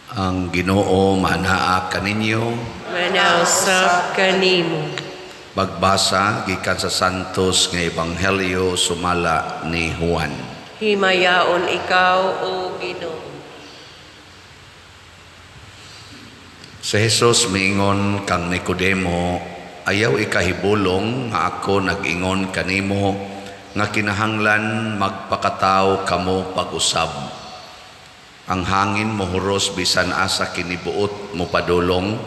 Ang Ginoo manaa kaninyo. Manausap kanimo. Pagbasa gikan sa Santos nga Ebanghelyo sumala ni Juan. Himayaon ikaw, O Ginoo. Si Jesus miingon kang Nicodemo, ayaw ikahibulong nga ako nag-ingon kanimo nga kinahanglan magpakataw kamo pag-usab. Ang hangin mohuros bisan asa kinibuot mo padulong.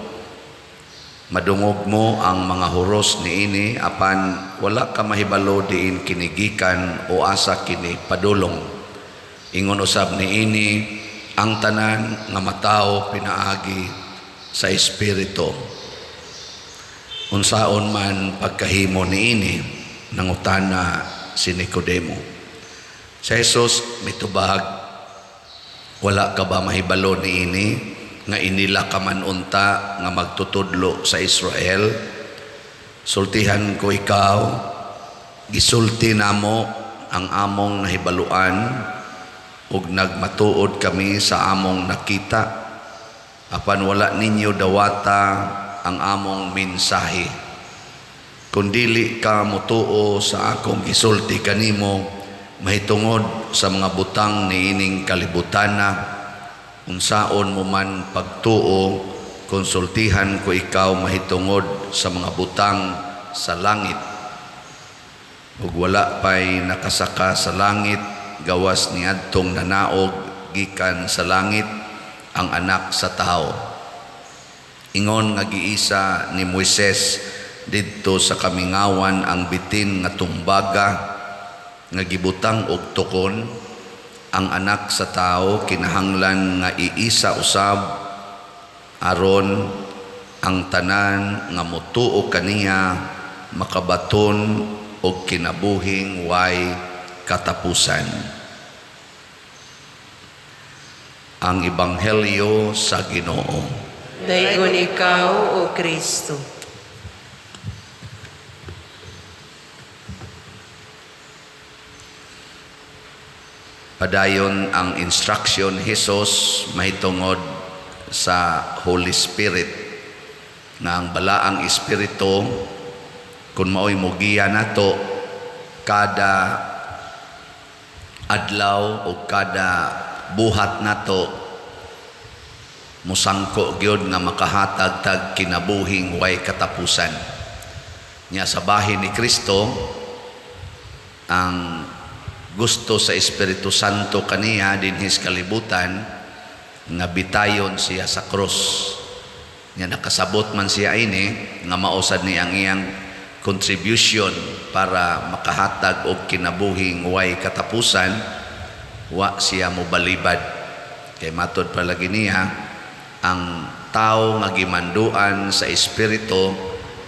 Madungog mo ang mga huros niini apan wala ka mahibalo diin kinigikan o asa kini padulong. Ingon usab niini ang tanan nga matao pinaagi sa espiritu. Unsaon man pagkahimo niini nangutana si Nicodemo. Si Jesus mitubag, wala ka ba mahibalo niini nga inila ka man unta nga magtutudlo sa Israel? Sultihan ko ikaw, gisulti namo ang among nahibaluan ug nagmatuod kami sa among nakita, apan wala ninyo dawata ang among mensahe. Kung dili ka mutuo sa akong gisulti kanimo mahitungod sa mga butang niining kalibutana, unsaon mo man pagtuo, konsultihan ko ikaw mahitungod sa mga butang sa langit. Ug wala pa'y nakasaka sa langit, gawas ni adtong nanaog gikan sa langit ang anak sa tao. Ingon nga giisa ni Moises didto sa kamingawan ang bitin nga tumbaga nga gibutang og tukon, ang anak sa tao kinahanglan nga iisa usab aron ang tanan nga motuo kaniya makabaton og kinabuhing way katapusan. Ang Ebanghelyo sa Ginoo. Dayon ikaw, O Kristo. Padayon ang instruction Jesus mahitungod sa Holy Spirit nga ang balaang espiritu kun maoy mugiya nato kada adlaw o kada buhat nato musangko gyud nga makahatag tag kinabuhing way katapusan. Nya sa bahin ni Kristo ang gusto sa Espiritu Santo kaniya dinhis kalibutan nga bitayon siya sa krus. Nya nakasabot man siya ini nga mausad ni ang iyang contribution para makahatag og kinabuhing way katapusan, wa siya mobalibad. Kay matod palagi niya ang tao nga gimanduan sa Espiritu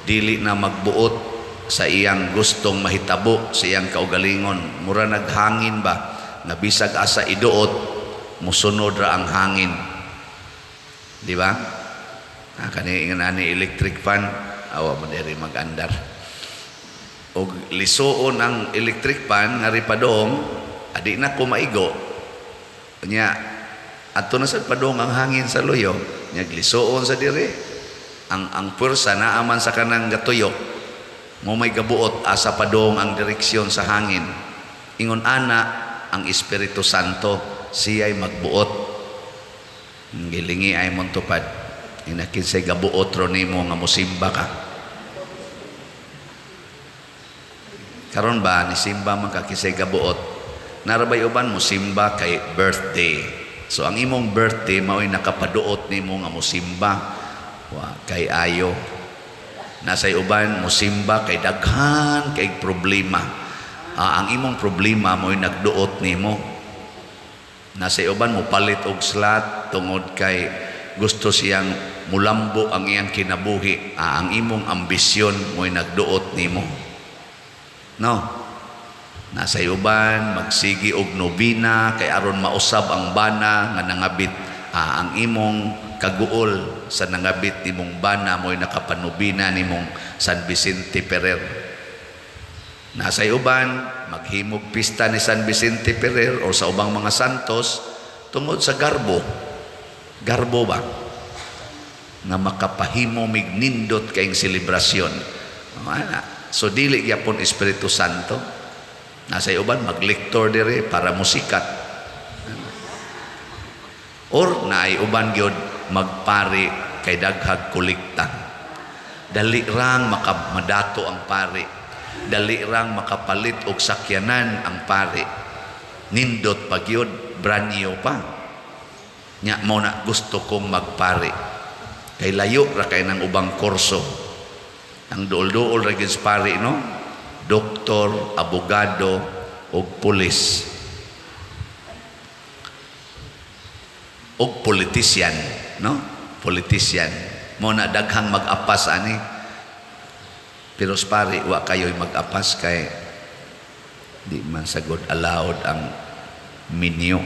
dili na magbuot sa iyang gustong mahitabo sa iyang kaugalingon. Mura naghangin ba nga bisag asa iduot musunod ra ang hangin, di ba? Kani nga ni electric fan awa mo diri mag-andar og lisuon ang electric fan nga ripadong adi na ko maigo nya adto na sad padong ang hangin sa luyo nya lisuon sa diri ang pwersa naa man sa kanang gatuyok mo may gabuot asa padong ang direksyon sa hangin. Ingon ana ang Espiritu Santo siya'y magbuot. Gilingi ay mong tupad. Inakinsay gabuot ro nimo nga musimba ka. Karon ba ni simba man ka kisay gabuot? Narabay uban musimba kay birthday. So ang imong birthday mao'y nakapaduot nimo nga musimba. Wa kay ayo. Nasay uban musimba kay daghan kay problema. Ang imong problema mo'y nagduot nimo. Nasay uban mo palit og slot tungod kay gusto siyang mulambo ang iyang kinabuhi. Ang imong ambisyon mo'y nagduot nimo. No. Nasay uban magsigi og nobina kay aron mausab ang bana nga nangabit. Ang imong kaguol sa nangabit nimong bana mo'y nakapanubina nimong San Vicente Ferrer. Nasay uban maghimog pista ni San Vicente Ferrer o sa ubang mga santos tungod sa garbo. Garbo ba? Nga makapahimo mig nindot kayong selebrasyon. So dili gyapon Espiritu Santo. Nasa uban maglektor dire para musikat. Or naay uban gyud magpari kay daghag kolekta. Dali rang makamadato ang pari. Dali rang makapalit og sakyanan ang pari. Nindot pa gyud, brand new pa. Nya mo na gusto kong magpari. Kay layo ra kay nang ubang kurso. Ang duol-duol ra gyud sa pari, no? Doktor, abogado, og pulis. Og politician, no? Politician. Mo na daghang mag-apas ani. Pero sa pari, wa kayo'y mag-apas kay di man sagod allowed ang minyo.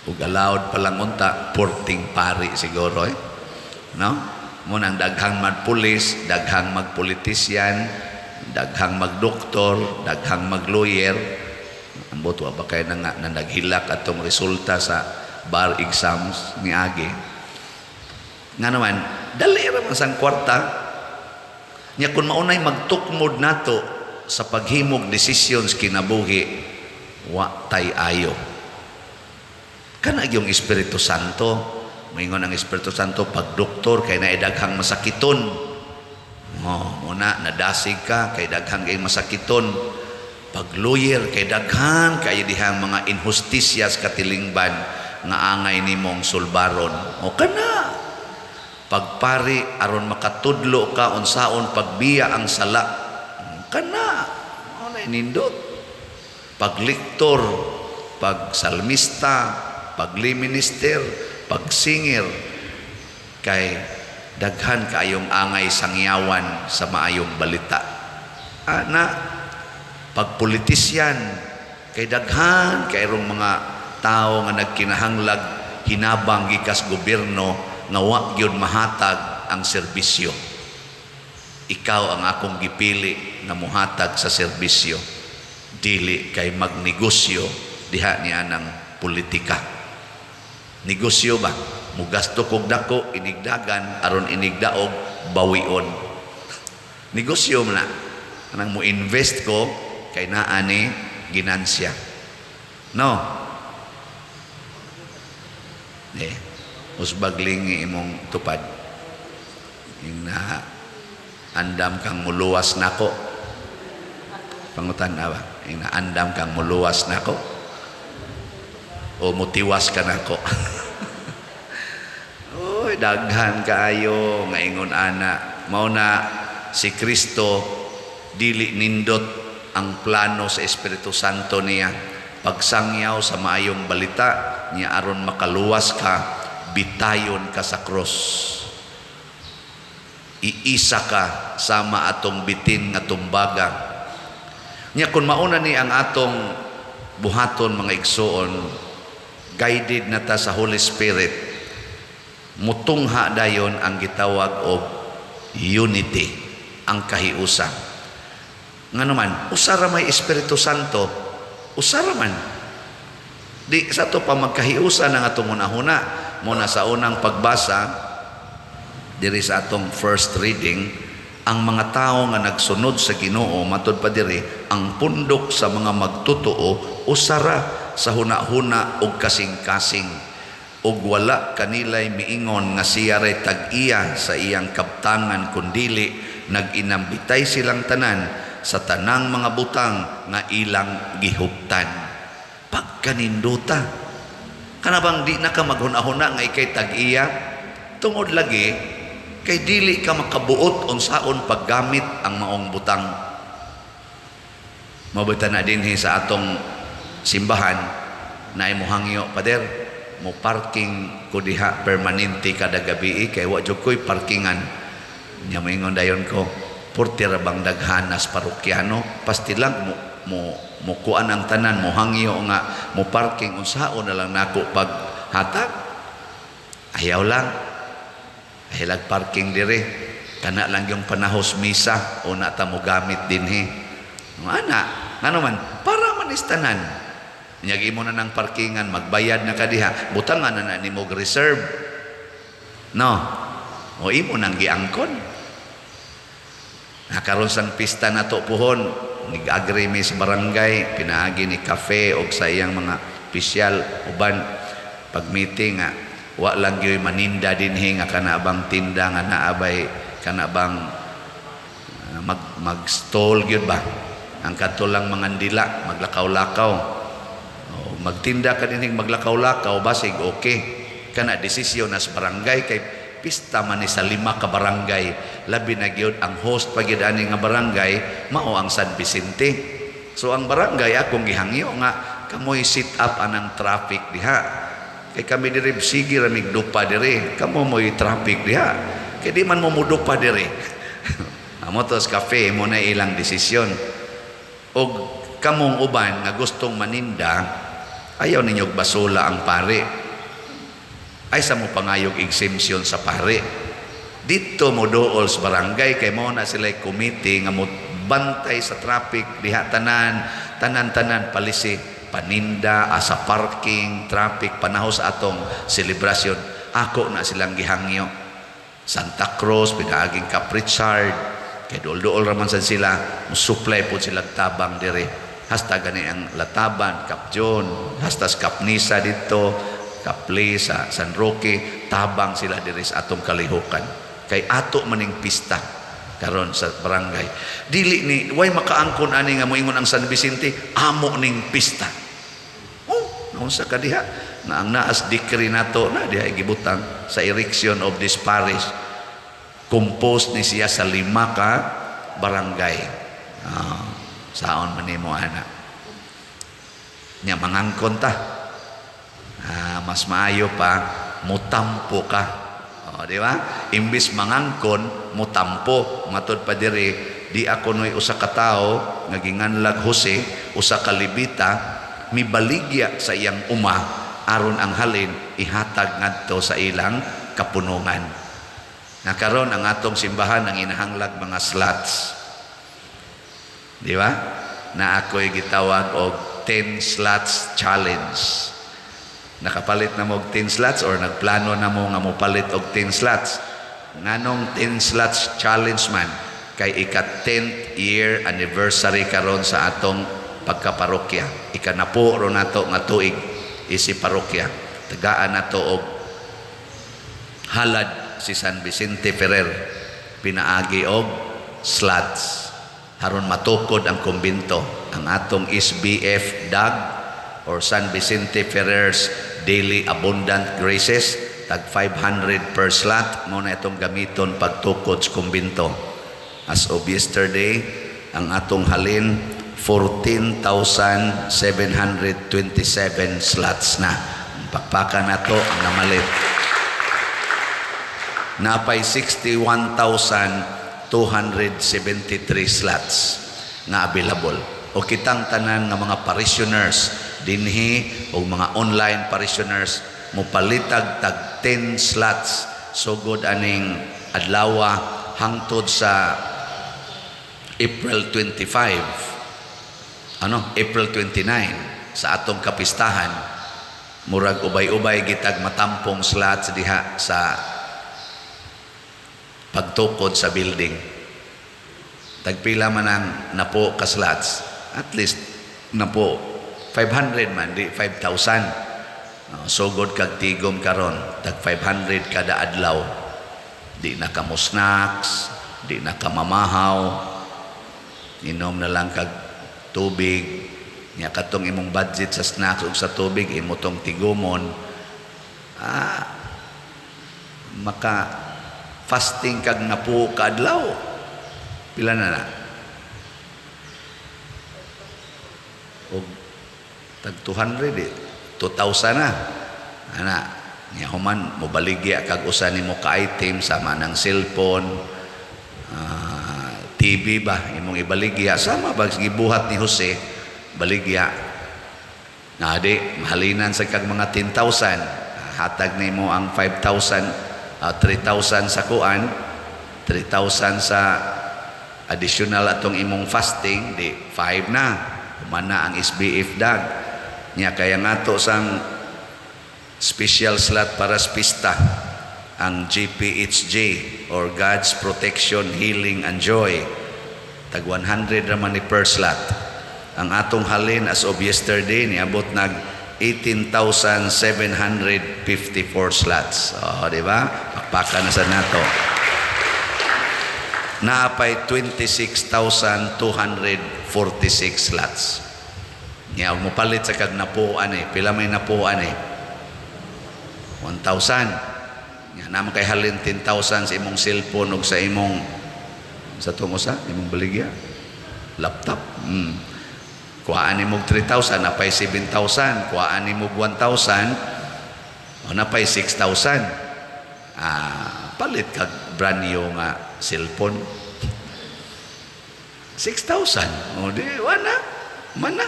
Ug allowed palang unta, porting pari siguro, eh? No? Mo nang daghang magpulis, daghang magpolitisyan, daghang magdoktor, daghang maglawyer. Ang boto ba kay na nga na naghilak atong resulta sa bar exams ni Agi. Nga naman, dali raman sang kwarta. Nya kung maunay magtukmod nato sa paghimog decisions kinabuhi, wa tay ayo. Kana yung Espiritu Santo, moingon ang Espiritu Santo pag doktor kay naidaghang masakiton. Muna nadasig ka kay daghang kay masakiton. Pag lawyer kay daghan kay dihang mga injustisyas katilingban nga angay nimong sulbaron. O kana pagpari aron makatudlo ka unsaon pagbiya ang sala. Kana onay nindot. Pagliktor, pagsalmista, pagliminister, pagsinger kay daghan kaayong angay sangyawan sa maayong balita. Ana pagpolitisyan kay daghan kayrong mga tao nga nagkinahanglag hinabang gikas gobyerno nga wa gyud mahatag ang serbisyo. Ikaw ang akong gipili nga muhatag sa serbisyo, dili kay magnegosyo diha niya ng politika. Negosyo ba? Mugasto kog dako inigdagan aron inigdaog bawion. Negosyo na anang mo invest ko kay naa ni ginansya. No. Usbagling imong tupad. Ing na andam kang muluwas nako. Pangutan na ba? Ing na andam kang muluwas nako. O mutiwas ka nako. Oy, daghan kaayo nga ingon ana. Mao na si Kristo dili nindot ang plano sa Espiritu Santo niya. Pagsangyaw sa maayong balita niya aron makaluwas ka, bitayon ka sa cross. Iisa ka sama atong bitin nga tumbaga. Nya kun mauna ni ang atong buhaton mga igsoon, guided na ta sa Holy Spirit, mutungha dayon ang gitawag og unity, ang kahiusa. Nga naman, usara may Espiritu Santo, usara man. Di sa to pa magkahiusa ng atong unahuna, muna sa unang pagbasa, diri sa atong first reading, ang mga tao nga nagsunod sa Ginoo, matod pa diri, ang pundok sa mga magtutuo, usara sa huna-huna og kasing-kasing. Og wala kanilay miingon nga siya ray tag-iya sa iyang kaptangan, kundili nag-inambitay silang tanan sa tanang mga butang nga ilang gihuptan. Pagkaninduta, kanabang di na ka maghuna-huna nga ikay tag-iya, tungod lagi, kay dili ka makabuot unsaon paggamit ang maong butang. Mabuta na din sa atong simbahan, na imuhangyo, Pader, mo parking ko diha permanente kada gabi, kay wa jud ko'y parkingan. Nya moingon dayon ko, portira bang daghanas parokyano, pasti lang mo kuan ang tanan, mo hangyo nga mo parking unsaon na lang nako pag hatag. Ayaw lang, hilag parking dire, kana lang yung panahos misa o na ta mo gamit dinhi. Ana nga naman para manistanan Nyagi mo na ng parkingan, magbayad na ka diha, butangan na nimo reserve. No? O imo nang giangkon. Karon sang pista na to puhon, nag-agree mi sa barangay, pinaagi ni kafe o sa iyang mga opisyal, uban, pag meeting nga, wa lang gyud maninda dinhi nga kanabang tinda nga naabay, kanabang mag-stall gyud ba? Ang kadto lang mangandila, maglakaw-lakaw. Magtinda ka din maglakaw-lakaw basig okay kana desisyon nas barangay kay pista man ni sa 5 ka barangay labi na gyud ang host pagid ani nga barangay mao ang San Vicente. So ang barangay akong gihangyo nga kamoy sit up anang traffic diha kay kami diri sige ra migdupa diri kamo moy traffic diha kay di man mo mudupa diri. Amo tos cafe mo na ilang desisyon og kamong uban nga gustong maninda ayaw ninyog basula ang pare. Ay sa mo pangayog exemption sa pare. Dito mo dool sa barangay kay mo na sila committee nga mo bantay sa traffic diha tanan palisi paninda sa parking traffic panahos atong selebrasyon. Ako na silang gihangyo. Santa Cruz pinaaging Cap Richard kay dool-dool raman sad sila mo supply po sila tabang dire. Hasta gani ang Lataban, Cap John, hasta Cap Nisa dito, Cap Lee sa San Roque, tabang sila diri sa atong kalihukan. Kay ato maning pista karon sa barangay. Dili ni way makaangkon ani nga moingon ang San Vicente, amo ning pista. Oh, naunsa ka diha? Na ang naas decree nato na diha gibutang sa erection of this parish. Composed ni siya sa 5 ka barangay. Saon man nimo ana nya mangangkon ta mas maayo pa mutampo ka di ba imbis mangangkon mutampo matud pa diri di ako noy usa ka tawo nga ginganlag Jose usa ka libita mibaligya sa iyang uma aron ang halin ihatag ngadto sa ilang kapunungan na karon ang atong simbahan ang inahanglag mga slots. Di ba? Na ako'y gitawag og 10 slots challenge. Nakapalit na mo og 10 slots or nagplano na mo nga mo palit og 10 slots. Nganong 10 slots challenge man kay ika 10th year anniversary karon sa atong pagkaparokya. Ika na po ro nato nga tuig isi parokya. Tagaan nato og halad si San Vicente Ferrer pinaagi og slots. Haron matukod ang kumbinto ang atong SBF DAG or San Vicente Ferrer's Daily Abundant Graces tag 500 per slot mo na itong gamiton pagtukod sa kumbinto. As of yesterday ang atong halin 14,727 slots na. Pakpakan nato ang namalit. Napay 61,273 slots na available. O kitang tanan nga mga parishioners dinhi o mga online parishioners mo palitag tag 10 slots sugod aning adlaw hangtod sa April 25 April 29 sa atong kapistahan murag ubay-ubay gitag matampong slots diha sa pagtukod sa building. Tagpila man ang napo ka slots, at least napo 500 man di 5,000. Sugod kag tigom karon tag 500 kada adlaw. Di na ka mo snacks, di na ka mamahaw. Inom na lang kag tubig. Nya katong imong budget sa snacks ug sa tubig imo tong tigomon. Maka fasting kag napo ka adlaw. Pila na na? O tag 200 2,000 na. Ana, nya human mo baligya kag usa nimo ka item sama ng cellphone, TV ba imong ibaligya sama ba gibuhat ni Jose baligya. Na di mahalinan sa kag mga 10,000 hatag nimo ang 5,000 3,000 sa kuan 3,000 sa additional atong imong fasting di 5 na humana ang SBF dag Nya kaya ngato sang special slot para sa pista ang GPHJ or God's Protection, Healing and Joy. Tag 100 raman ni per slot. Ang atong halin as of yesterday niabot nag 18,754 slots. Di ba? Pakpaka na sa nato. Naapay 26,246 slots. Nya mo palit sa kag napuan pila may napuan 1,000. Nya naman kay halin 10,000 sa imong cellphone ug sa imong sa tungo sa imong baligya laptop. Kuhaan nimo 3,000 napay 7,000, kuhaan nimo 1,000 o napay 6,000. Palit kag brand new nga cellphone 6,000. O di wala mana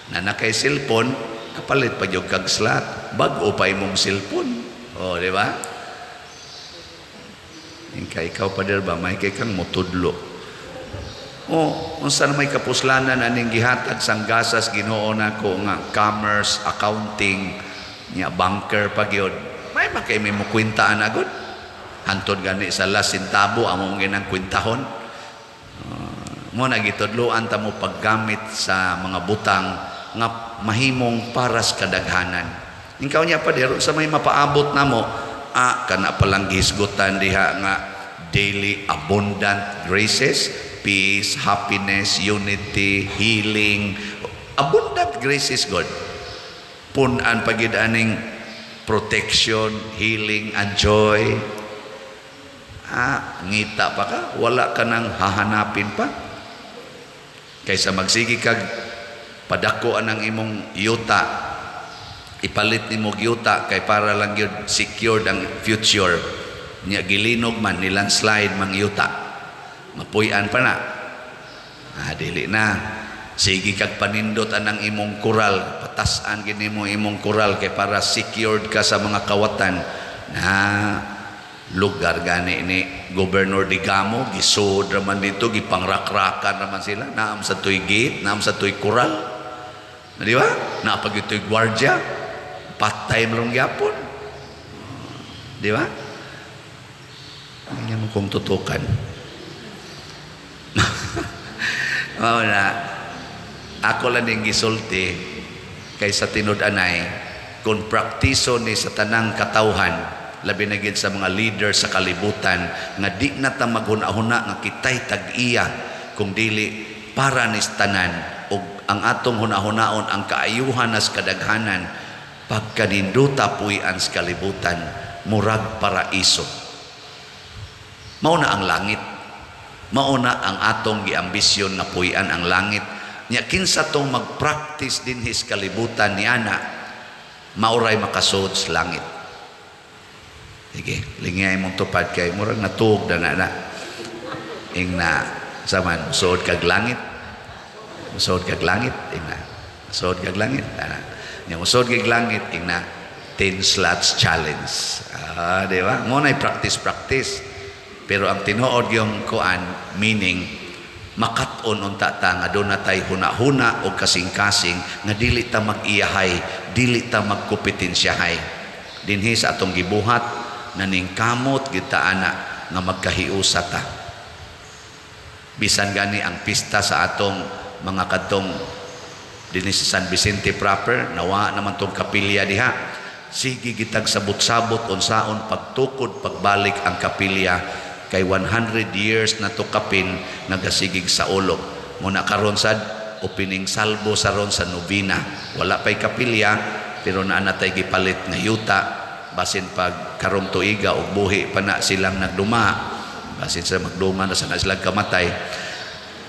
na kay cellphone kapalit pa yung kag slot bag-o pa imong cellphone. O di ba? Ikaw pa der ba may kay kang motudlo. Unsa na may kapuslanan aning gihatag sang gasas Ginoo nako nga commerce, accounting, nya banker pa gyud. May makay may mo kwintaan agud. Hantod gani sa last centavo among ginang kwintahon. Mo nagitudloan ta mo paggamit sa mga butang nga mahimong para sa kadaghanan. Ikaw niya pa dero sa may mapaabot namo kana palang gisgutan diha nga daily abundant graces, peace, happiness, unity, healing, abundant graces God. Punan pagid aning protection, healing and joy. Ngita pa ka, wala ka nang hahanapin pa. Kaysa magsigi kag padako ang imong yuta, ipalit nimo yuta kay para lang yun secured ang future. Nya gilinog man nilandslide mang yuta, mapuy-an pa na. Dili na. Sige kag panindot anang imong kural, patasan gini mo imong kural kay para secured ka sa mga kawatan na lugar gani ni Gobernador Digamo gisud raman dito gipangrakrakan raman sila naam sa tuy gate naam sa tuy kural di ba napag ito'y gwardiya patay mlong gyapon di ba nga mo kong tutukan na ako lang yung gisulti kaysa tinud-anay kung praktiso ni sa tanang katawhan labi na gid sa mga leader sa kalibutan nga di na ta maghuna-huna nga kitay tag-iya kung dili para ni tanan ug ang atong huna-hunaon ang kaayuhan as kadaghanan pagkaninduta puy-an sa kalibutan murag paraiso. Mao na ang langit, mao na ang atong giambisyon na puy-an ang langit. Nya kinsa tong mag-practice din his kalibutan niana mauray makasud sa langit. Sige, lingay mong tupad kay murag natuog na ingna saman suod kag langit. Suod kag langit ingna. Suod kag langit ana. Nya suod kag langit ingna 10 slots challenge. Di ba? Mo nay practice. Pero ang tinuod yung kuan meaning makat-on unta ta nga doon na tay huna-huna o kasing-kasing nga dili ta mag-iyahay, dili ta magkompetensyahay. Dinhi sa atong gibuhat naning kamot kita ana nga magkahiusa ta. Bisan gani ang pista sa atong mga kadtong dinhi sa San Vicente proper, nawa naman tong kapilya diha. Sige gitag sabot-sabot unsaon pagtukod pagbalik ang kapilya kay 100 years na to kapin nagasigig sa ulog. Muna karon sad opening salvo sa ron sa Novena. Wala pay kapilya pero naa natay gipalit nga yuta basin pag karong tuiga o buhi pa na silang nagduma basin sa magduma na sa silang kamatay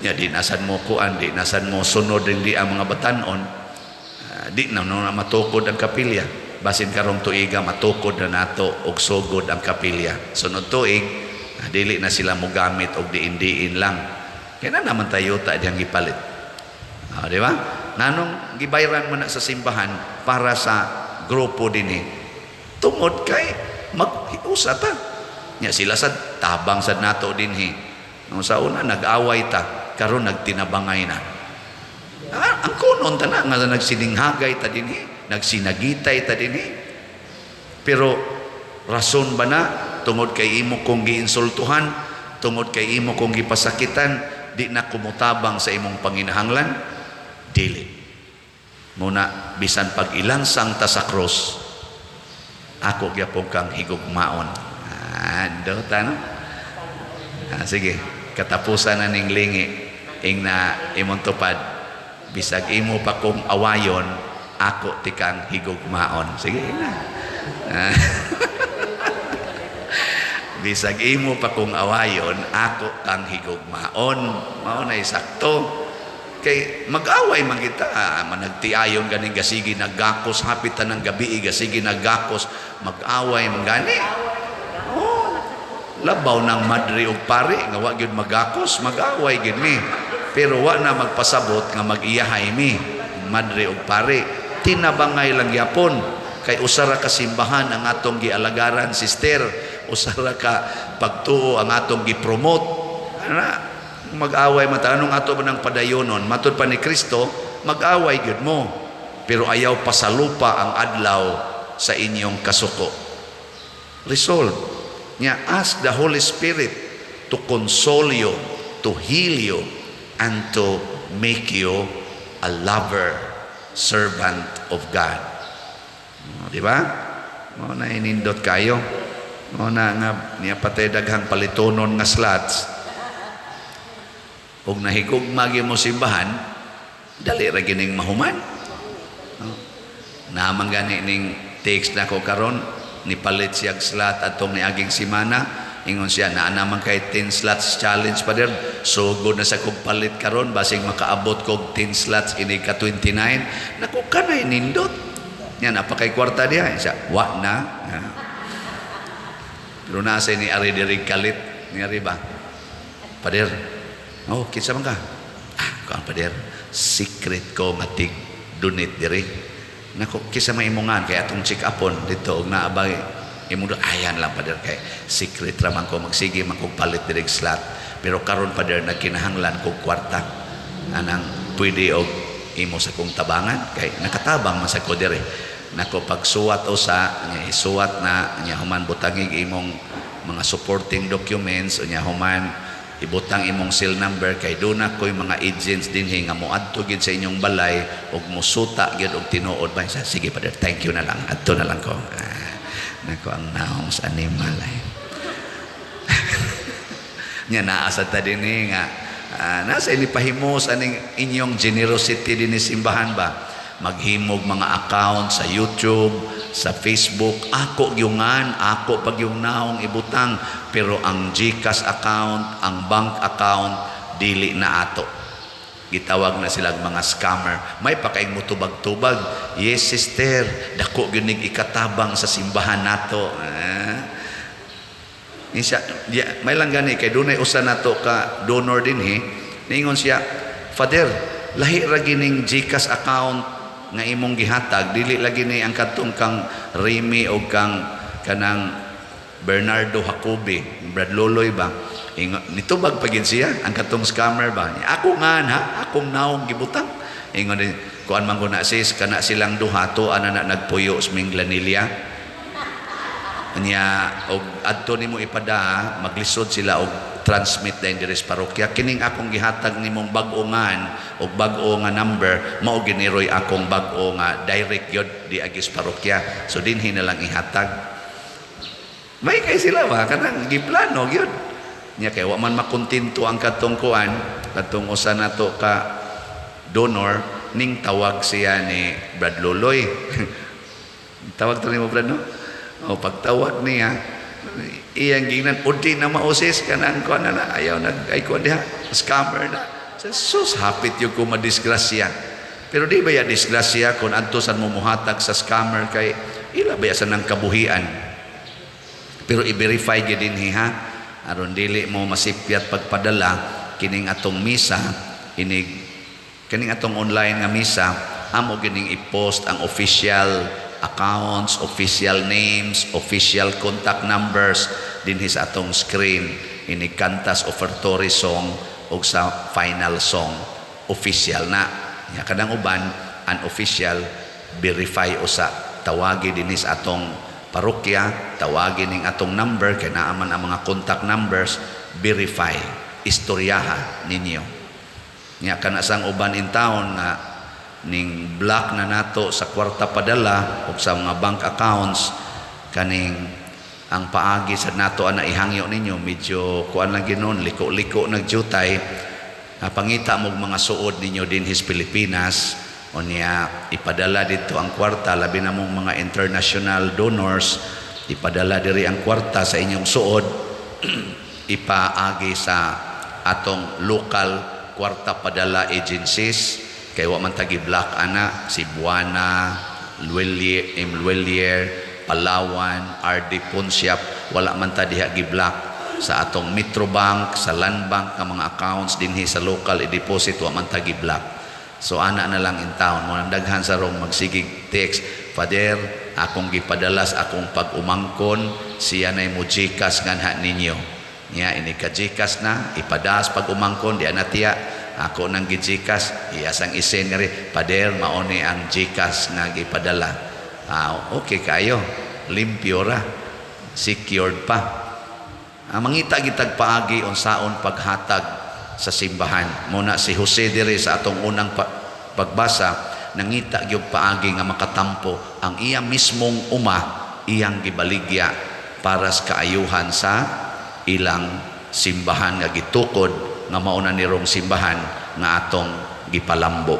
ya di nasan mo kuan di nasan mo sunod din di ang mga batanon di na matukod ang kapilya basin karong tuiga matukod na nato og sugod ang kapilya sunod tuig dili na sila mo gamit og diin-diin lang kaya na naman tayo ta diyang gipalit di ba nanong gibayran mo na sa simbahan para sa grupo dinhi tungod kay maghiusa ta nya sila sad tabang sad nato dinhi sa una nag-away ta karon nagtinabangay na ang kunon tana nga nagsininghagay ta dinhi, nagsinagitay ta dinhi. Pero rason ba na tungod kay imo kong giinsultuhan, tungod kay imo kong gipasakitan, di na kumutabang sa imong panginahanglan? Dili. Muna bisan pag ilansang ta sa cross, ako gyapon kang higugmaon. Ando tano. Sige, katapusan na ning lingi ing na imong tupad. Bisag imo pa kong awayon, ako tikang higugmaon. Sige na. Bisag imo pa kong awayon, ako kang higugmaon. Mao na sakto. Kay mag-away man kita, managtiayon ganing gasigi naggakos, hapitan ng gabi gasigi naggakos, mag-away man gani. Oh, labaw ng madri og pari nga wa gyud magakos, mag-away gyud mi. Pero wa na magpasabot nga mag-iyahay mi, madri og pari. Tinabangay lang yapon kay usara ka simbahan ang atong gialagaran, sister, usara ka pagtuo ang atong gipromote. Ana, mag-away mata anong ato ba ng padayonon matud pa ni Kristo, mag-away gyud mo pero ayaw pasalupa ang adlaw sa inyong kasuko. Resolve niya, ask the Holy Spirit to console you, to heal you, and to make you a lover, servant of God. Di ba? Mo na inindot kayo. Mo na nga niya patay daghang palitonon nga slots. Kung nahigugma mo simbahan, dali ra gining mahuman. Naman gani ning text na ko karon, ni palit siyag slot atong niaging simana, ingon siya na naman kay 10 slots challenge pa der. So good na sa kog palit karon basig makaabot kog 10 slots ini ka 29. Naku kanay nindot. Yan apa kay kwarta diha siya. Wa na. Pero nasa ni ari diri kalit ni ari ba? Pader. Oh, kinsa man ka? Kuan pader, secret ko matig donate diri. Nako, kinsa may imongan kay atong check upon dito og naabay imo do ayan lang pader kay secret ra man ko magsige man kog palit diri slot. Pero karon pader nagkinahanglan kog kwarta anang pwede og imo sa kong tabangan kay nakatabang man sa ko diri. Nako pagsuwat usa nya isuwat na nya human butangig imong mga supporting documents nya human ibutang imong cell number kay doon na ko'y mga agents din nga moadto gid sa inyong balay og musuta gid og tinuod ba siya. Sige pader, thank you na lang, adto na lang ko. Nako ang naong sa animal ay. Nya naasa ta din nga nasa ini pahimos aning inyong generosity din ni simbahan ba. Maghimog mga account sa YouTube, sa Facebook, ako gyungan, ako pag yung naong ibutang, pero ang GCash account, ang bank account, dili na ato. Gitawag na sila mga scammer. May pakaing mutubag-tubag. Yes, sister, dako gyunig ikatabang sa simbahan nato. May lang gani, kay dunay usa nato ka donor din ningon siya, Father, lahi ra gining GCash account nga imong gihatag, dili lagi ni ang katong kang Remy o kang kanang Bernardo Jacobi, Brad Loloy ba? Nitubag pagin siya, ang katong scammer ba? Ako nga na, akong naong gibutang. Ingon din, kuan man ko na sis, kana silang duha to, ana na nagpuyo sa Minglanilla. Anya, og adto nimo ipada, maglisod sila og transmit din diri sa parokya. Kining akong gihatag nimong bag-ongan o bag-o nga number, mao giniroy akong bag-o nga direct yod di agis parokya. So dinhi na lang ihatag. May kay sila ba kanang giplano gyud. Nya kay wa man makontinto ang katong kuan, katong usa nato ka donor ning tawag siya ni Brad Loloy. Tawag to nimo Brad no? O pagtawag niya, iyang gingnan udi na mausis kanang kuan na ayaw ay kuan diha scammer na. Sus hapit yung ko madisgrasya. Pero di ba ya disgrasya kung adto san mo muhatag sa scammer kay ila ba sa nang kabuhian. Pero i-verify gyud dinhi ha aron dili mo masipyat pagpadala kining atong misa inig kining atong online nga misa amo gining i-post ang official accounts, official names, official contact numbers dinhi sa atong screen ini kantas offertory song o sa final song official na Nya kadang uban unofficial verify usa tawagi dinis atong parokya, tawagi ning atong number kay naa man ang mga contact numbers, verify, istoryaha ninyo. Nya kana sang uban in town na ning block na nato sa kwarta padala o sa mga bank accounts kaning ang paagi sa nato ana ihangyo ninyo medyo kuan lang ginon liko-liko nagjutay pangita mo mga suod ninyo din his Pilipinas o niya ipadala dito ang kwarta labi na mong mga international donors ipadala diri ang kwarta sa inyong suod ipaagi sa atong local kwarta padala agencies kay wa man tagi black ana Cebuana, Luelier, Palawan, RD Pontiac wala man ta diha gi black sa atong Metrobank, sa Land Bank nga mga accounts dinhi sa local i-deposit wa man ta gi black. So ana na lang in town mo daghan sa rong magsigig text, Father, akong gipadalas akong pag-umangkon siya nay mo GCash nganha ninyo. Nya ini ka GCash na ipadas pag-umangkon di ana tiya ako nang gi-GCash iyasang isen nga ri Pader mauni ang GCash nga gipadala okay kayo limpyo ra secured pa mangita gitag paagi unsaon paghatag sa simbahan muna si Jose diri sa atong unang pagbasa nangita gyud paagi nga makatampo ang iya mismong iyang gibaligya para sa kaayuhan sa ilang simbahan nga gitukod nga mauna nirong simbahan nga atong gipalambo.